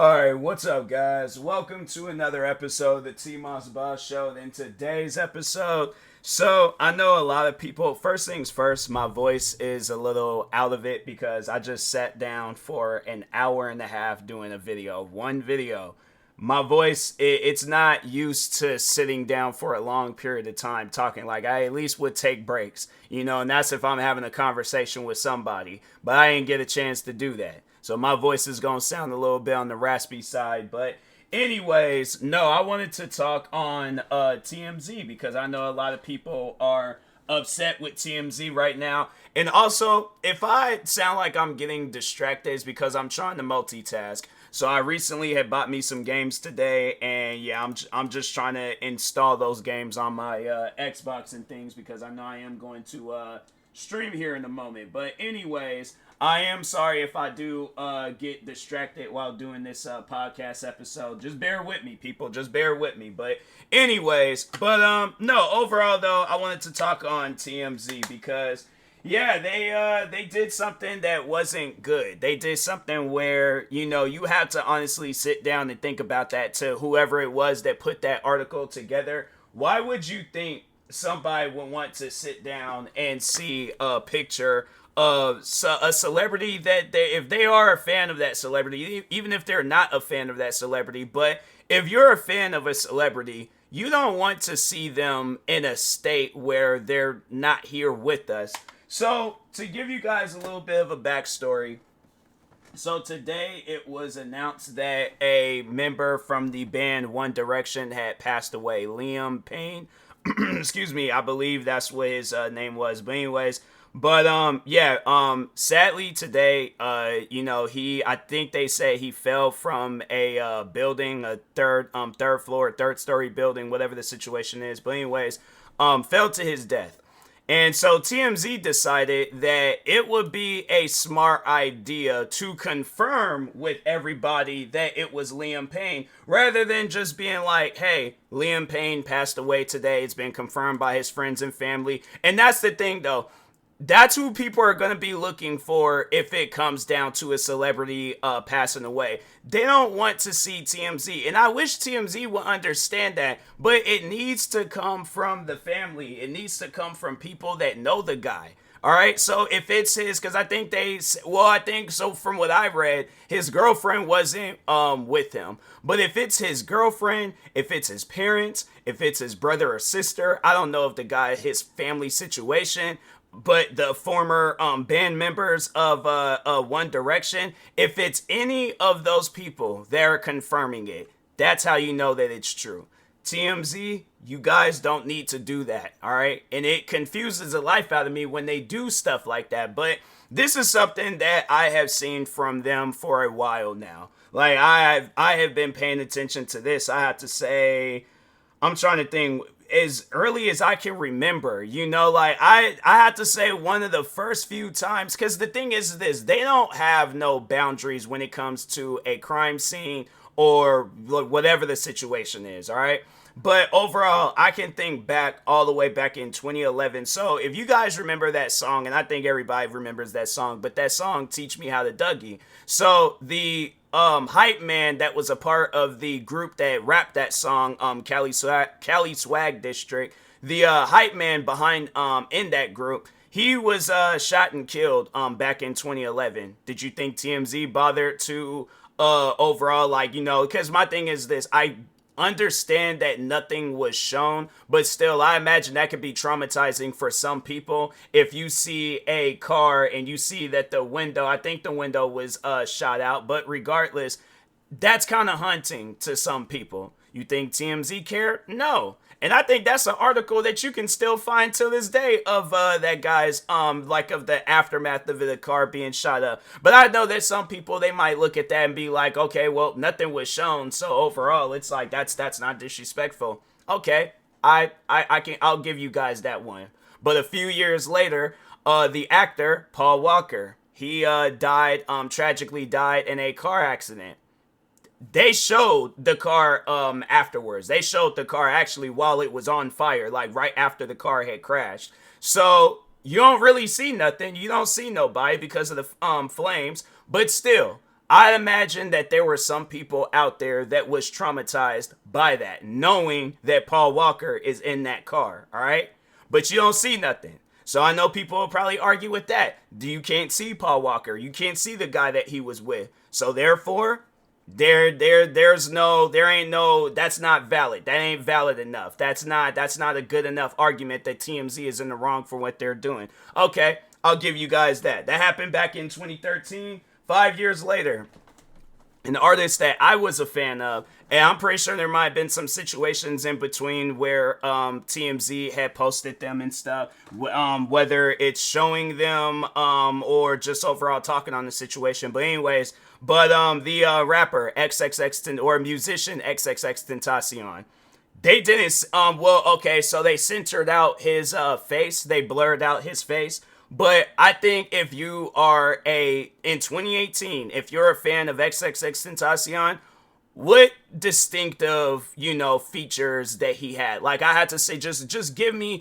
Alright, what's up, guys? Welcome to another episode of the TMossBoss Show. And in today's episode, I know a lot of people, first things first, my voice is a little out of it because I just sat down for an hour and a half doing a video, one video. My voice, it's not used to sitting down for a long period of time talking. Like, I at least would take breaks, and that's if I'm having a conversation with somebody. But I didn't get a chance to do that. So my voice is going to sound a little bit on the raspy side. But anyways, no, I wanted to talk on TMZ because I know a lot of people are upset with TMZ right now. And also, if I sound like I'm getting distracted, it's because I'm trying to multitask. So I recently had bought me some games today, and yeah, I'm just trying to install those games on my Xbox and things because I know I am going to stream here in a moment. But anyways, I am sorry if I do get distracted while doing this podcast episode. Just bear with me, people. Just bear with me. But anyways, no, overall though, I wanted to talk on TMZ because yeah, they did something that wasn't good. They did something where, you have to honestly sit down and think about that to whoever it was that put that article together. Why would you think somebody would want to sit down and see a picture of a celebrity that if they are a fan of that celebrity, even if they're not a fan of that celebrity, but if you're a fan of a celebrity, you don't want to see them in a state where they're not here with us. So, to give you guys a little bit of a backstory, so today it was announced that a member from the band One Direction had passed away. Liam Payne, excuse me, I believe that's what his name was. But anyways, sadly today, I think they say he fell from a building, a third floor, third story building, whatever the situation is. But anyways, fell to his death. And so TMZ decided that it would be a smart idea to confirm with everybody that it was Liam Payne, rather than just being like, hey, Liam Payne passed away today. It's been confirmed by his friends and family. And that's the thing, though. That's who people are going to be looking for if it comes down to a celebrity passing away. They don't want to see TMZ. And I wish TMZ would understand that. But it needs to come from the family. It needs to come from people that know the guy. All right. So if it's his, because I think so from what I read, his girlfriend wasn't with him. But if it's his girlfriend, if it's his parents, if it's his brother or sister, I don't know if the guy, his family situation, but the former band members of One Direction, if it's any of those people, they're confirming it. That's how you know that it's true. TMZ, you guys don't need to do that, all right? And it confuses the life out of me when they do stuff like that. But this is something that I have seen from them for a while now. Like, I have been paying attention to this. I have to say, I'm trying to think, as early as I can remember, I have to say one of the first few times, because the thing is this, they don't have no boundaries when it comes to a crime scene or whatever the situation is, all right? But overall, I can think back all the way back in 2011. So if you guys remember that song, and I think everybody remembers that song, but that song, Teach Me How to Dougie. So the hype man that was a part of the group that rapped that song, Cali Swag District, the hype man behind in that group, he was shot and killed back in 2011. Did you think TMZ bothered to overall, because my thing is this, I understand that nothing was shown, but still, I imagine that could be traumatizing for some people. If you see a car and you see that I think the window was shot out, but regardless, that's kind of haunting to some people. You think TMZ cared? No. And I think that's an article that you can still find to this day of that guy's, of the aftermath of the car being shot up. But I know that some people, they might look at that and be like, okay, well, nothing was shown. So overall, it's like, that's not disrespectful. Okay, I'll give you guys that one. But a few years later, the actor, Paul Walker, he tragically died in a car accident. They showed the car afterwards. They showed the car actually while it was on fire, like right after the car had crashed. So you don't really see nothing. You don't see nobody because of the flames. But still, I imagine that there were some people out there that was traumatized by that, knowing that Paul Walker is in that car, all right? But you don't see nothing. So I know people will probably argue with that. You can't see Paul Walker. You can't see the guy that he was with. So therefore, there's no, there ain't no, that's not valid. That ain't valid enough. That's not a good enough argument that TMZ is in the wrong for what they're doing. Okay, I'll give you guys that. That happened back in 2013, 5 years later. An artist that I was a fan of, and I'm pretty sure there might have been some situations in between where TMZ had posted them and stuff, whether it's showing them or just overall talking on the situation. But anyways, the rapper XXX or musician XXXTentacion, they didn't, so they centered out his face, they blurred out his face. But I think if you are in 2018, if you're a fan of XXXTentacion, what distinctive, features that he had? Like, I had to say, just give me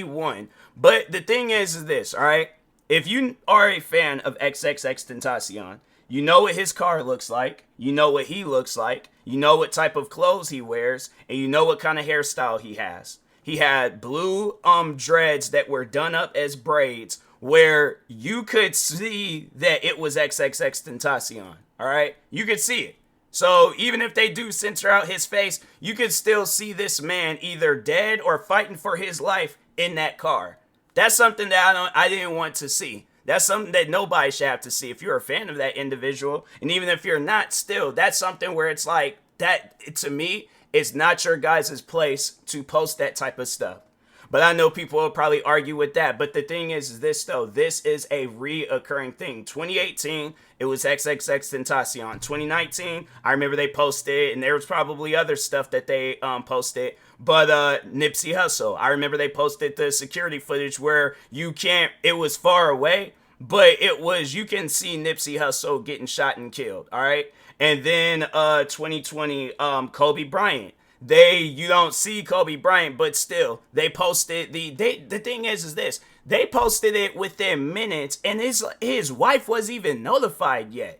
one. But the thing is this, all right? If you are a fan of XXXTentacion, you know what his car looks like, you know what he looks like, you know what type of clothes he wears, and you know what kind of hairstyle he has. He had blue dreads that were done up as braids where you could see that it was XXXTentacion, all right? You could see it. So even if they do censor out his face, you could still see this man either dead or fighting for his life in that car. That's something that I didn't want to see. That's something that nobody should have to see. If you're a fan of that individual, and even if you're not, still, that's something where it's like, that, to me, it's not your guys' place to post that type of stuff. But I know people will probably argue with that. But the thing is this, though. This is a reoccurring thing. 2018, it was XXXTentacion. 2019, I remember they posted, and there was probably other stuff that they posted. But Nipsey Hussle, I remember they posted the security footage where it was far away, but you can see Nipsey Hussle getting shot and killed, all right? And then 2020, Kobe Bryant. You don't see Kobe Bryant, but still, they posted the thing is this. They posted it within minutes, and his wife wasn't even notified yet.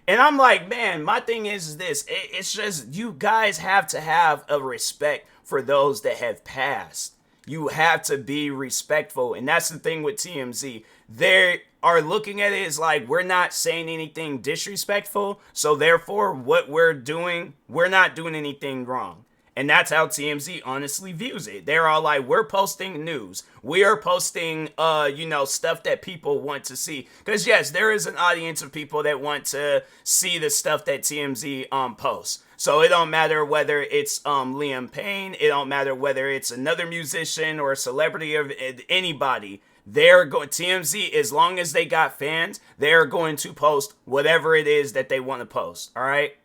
And I'm like, man, my thing is this. It's just, you guys have to have a respect for those that have passed. You have to be respectful. And that's the thing with TMZ. They are looking at it as like, we're not saying anything disrespectful. So therefore, what we're doing, we're not doing anything wrong. And that's how TMZ honestly views it. They're all like, we're posting news. We are posting, stuff that people want to see. Because yes, there is an audience of people that want to see the stuff that TMZ posts. So it don't matter whether it's Liam Payne. It don't matter whether it's another musician or a celebrity or anybody. TMZ, as long as they got fans, they're going to post whatever it is that they want to post. All right.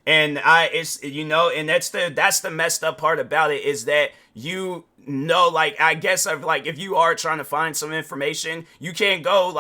And and that's the messed up part about it is that I guess if you are trying to find some information, you can't go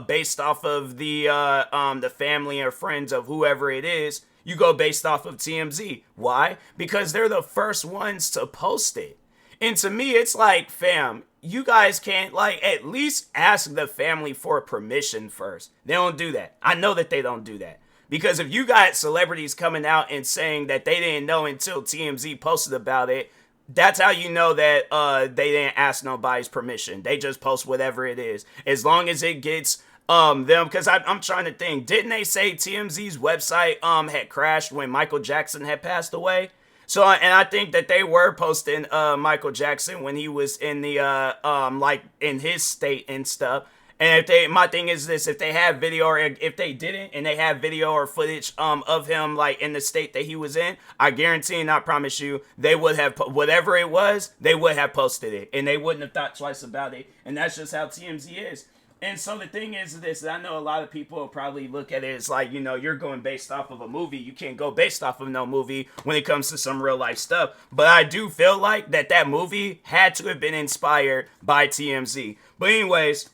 based off of the family or friends of whoever it is. You go based off of TMZ. Why? Because they're the first ones to post it. And to me, it's like, fam, you guys can't at least ask the family for permission first. They don't do that. I know that they don't do that. Because if you got celebrities coming out and saying that they didn't know until TMZ posted about it, that's how you know that they didn't ask nobody's permission. They just post whatever it is. As long as it gets them, because I'm trying to think, didn't they say TMZ's website had crashed when Michael Jackson had passed away? So, and I think that they were posting Michael Jackson when he was in the in his state and stuff. And my thing is this, if they have video or if they didn't and they have video or footage of him in the state that he was in, I guarantee and I promise you they would have, whatever it was, they would have posted it and they wouldn't have thought twice about it. And that's just how TMZ is. And so the thing is this, I know a lot of people will probably look at it as you're going based off of a movie. You can't go based off of no movie when it comes to some real life stuff. But I do feel like that movie had to have been inspired by TMZ. But anyways,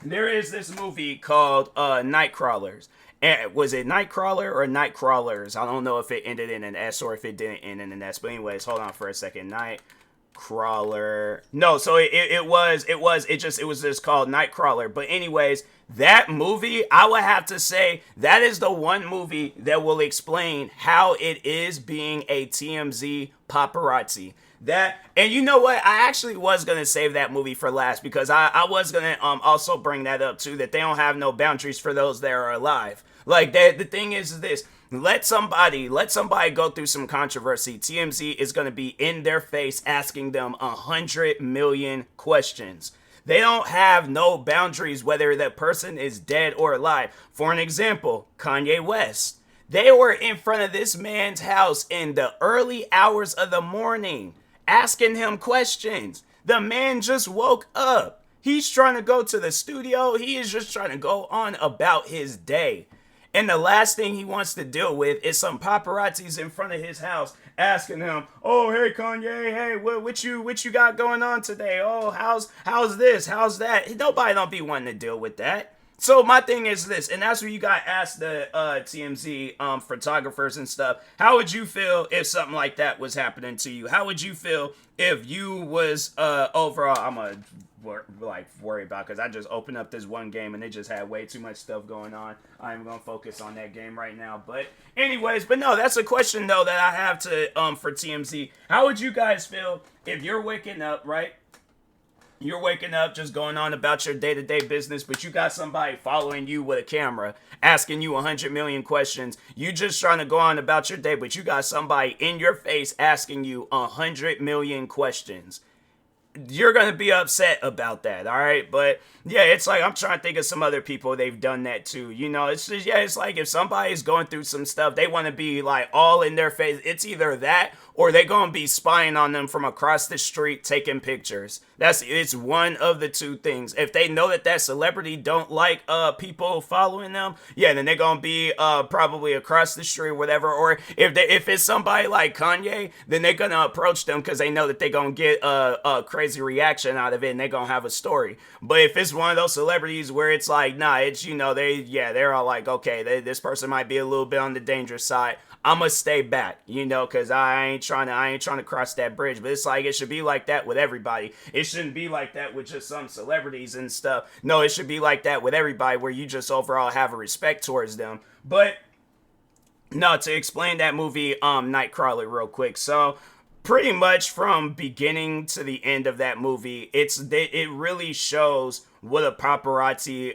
there is this movie called Nightcrawlers. And was it Nightcrawler or Nightcrawlers? I don't know if it ended in an S or if it didn't end in an S. But anyways, hold on for a second. Nightcrawler. No, so it was just called Nightcrawler. But anyways, that movie, I would have to say that is the one movie that will explain how it is being a TMZ paparazzi. That, and you know what? I actually was gonna save that movie for last because I was gonna also bring that up too, that they don't have no boundaries for those that are alive. Like that, the thing is this: let somebody go through some controversy. TMZ is gonna be in their face asking them 100 million questions. They don't have no boundaries whether that person is dead or alive. For an example, Kanye West. They were in front of this man's house in the early hours of the morning asking him questions. The man just woke up. He's trying to go to the studio. He is just trying to go on about his day. And the last thing he wants to deal with is some paparazzis in front of his house asking him, "Oh, hey Kanye, hey, what you got going on today? Oh, how's this? How's that?" Nobody don't be wanting to deal with that. So my thing is this, and that's what you got asked the TMZ photographers and stuff. How would you feel if something like that was happening to you? How would you feel if you was overall? I'm gonna worry about because I just opened up this one game and it just had way too much stuff going on. I'm gonna focus on that game right now. But anyways, but no, that's a question though that I have to for TMZ. How would you guys feel if you're waking up, right? You're waking up just going on about your day-to-day business, but you got somebody following you with a camera, asking you 100 million questions. You just trying to go on about your day, but you got somebody in your face asking you 100 million questions. You're going to be upset about that, all right? But yeah, it's like I'm trying to think of some other people they've done that too. You know, it's just, yeah, it's like if somebody's going through some stuff, they want to be like all in their face. It's either that or they're going to be spying on them from across the street taking pictures. It's one of the two things. If they know that celebrity don't like people following them, yeah, then they're going to be probably across the street or whatever. Or if it's somebody like Kanye, then they're going to approach them because they know that they're going to get a crazy reaction out of it and they're going to have a story. But if it's one of those celebrities where it's like, nah, it's, you know, they're all like, okay, this person might be a little bit on the dangerous side. I'm gonna stay back, you know, because I ain't trying to cross that bridge. But it's like it should be like that with everybody. It shouldn't be like that with just some celebrities and stuff. No, it should be like that with everybody where you just overall have a respect towards them. But no, to explain that movie Nightcrawler real quick. So pretty much from beginning to the end of that movie, it really shows what a paparazzi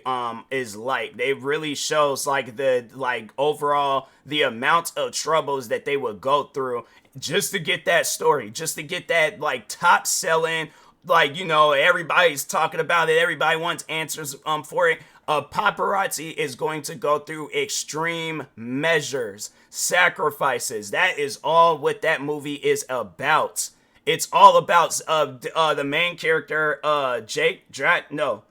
is like. It really shows like overall the amount of troubles that they would go through just to get that story, just to get that like top selling, like, you know, everybody's talking about it, everybody wants answers for it. A paparazzi is going to go through extreme measures, sacrifices. That is all what that movie is about. It's all about the main character, Jake Gyllenhaal.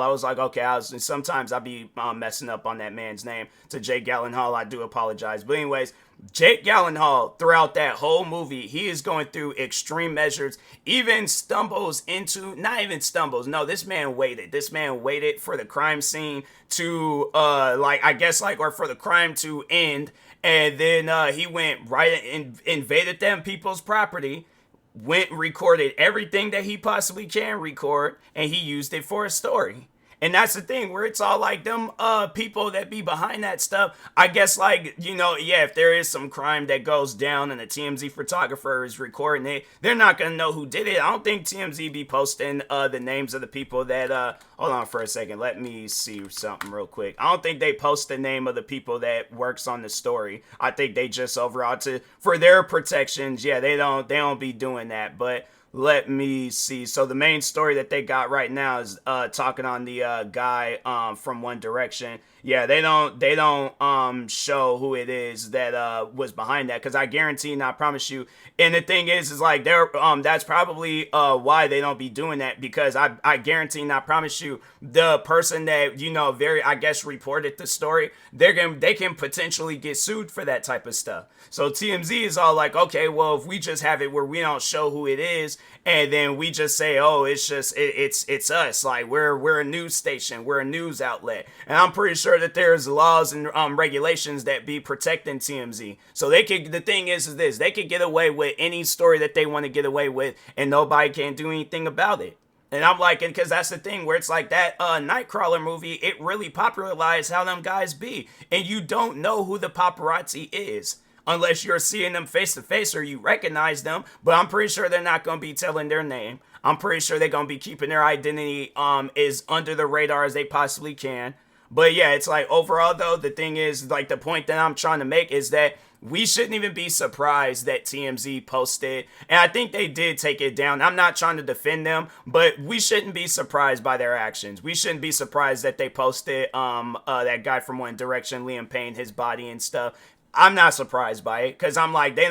I was like, okay, sometimes I'll be messing up on that man's name. To Jake Gyllenhaal, I do apologize. But anyways, Jake Gyllenhaal, throughout that whole movie, he is going through extreme measures, even stumbles into, not even stumbles, no, this man waited for the crime scene to, or for the crime to end, and then he went right and invaded them people's property, recorded everything that he possibly can record, and he used it for a story. And that's the thing where it's all like them people that be behind that stuff. I guess, like, you know, yeah, if there is some crime that goes down and a TMZ photographer is recording it, they're not going to know who did it. I don't think TMZ be posting the names of the people that, hold on for a second. Let me see something real quick. I don't think they post the name of the people that works on the story. I think they just overall for their protections. Yeah, they don't be doing that. But let me see. So the main story that they got right now is talking on the guy from One Direction. Yeah, they don't show who it is that was behind that, because I guarantee and I promise you. And the thing is like they're that's probably why they don't be doing that, because I guarantee and I promise you the person that, you know, I guess reported the story, they can potentially get sued for that type of stuff. So TMZ is all like, okay, well, if we just have it where we don't show who it is, and then we just say, oh, it's us, like we're a news station, we're a news outlet, and I'm pretty sure that there's laws and regulations that be protecting TMZ. So the thing is this, they could get away with any story that they want to get away with, and nobody can do anything about it. And I'm like, and because that's the thing where it's like that Nightcrawler movie, it really popularized how them guys be. And you don't know who the paparazzi is unless you're seeing them face to face or you recognize them. But I'm pretty sure they're not going to be telling their name. I'm pretty sure they're going to be keeping their identity as under the radar as they possibly can. But yeah, it's like overall though, the thing is like the point that I'm trying to make is that we shouldn't even be surprised that TMZ posted, and I think they did take it down. I'm not trying to defend them, but we shouldn't be surprised by their actions. We shouldn't be surprised that they posted that guy from One Direction, Liam Payne, his body and stuff. I'm not surprised by it because I'm like, they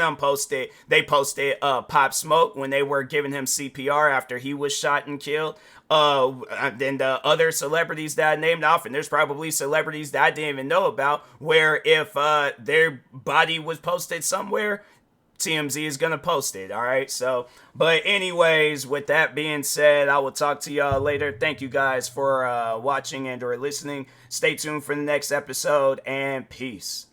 posted Pop Smoke when they were giving him CPR after he was shot and killed. Then the other celebrities that I named off, and there's probably celebrities that I didn't even know about, where if their body was posted somewhere, TMZ is gonna post it. All right. So, but anyways, with that being said, I will talk to y'all later. Thank you guys for watching and or listening. Stay tuned for the next episode, and peace.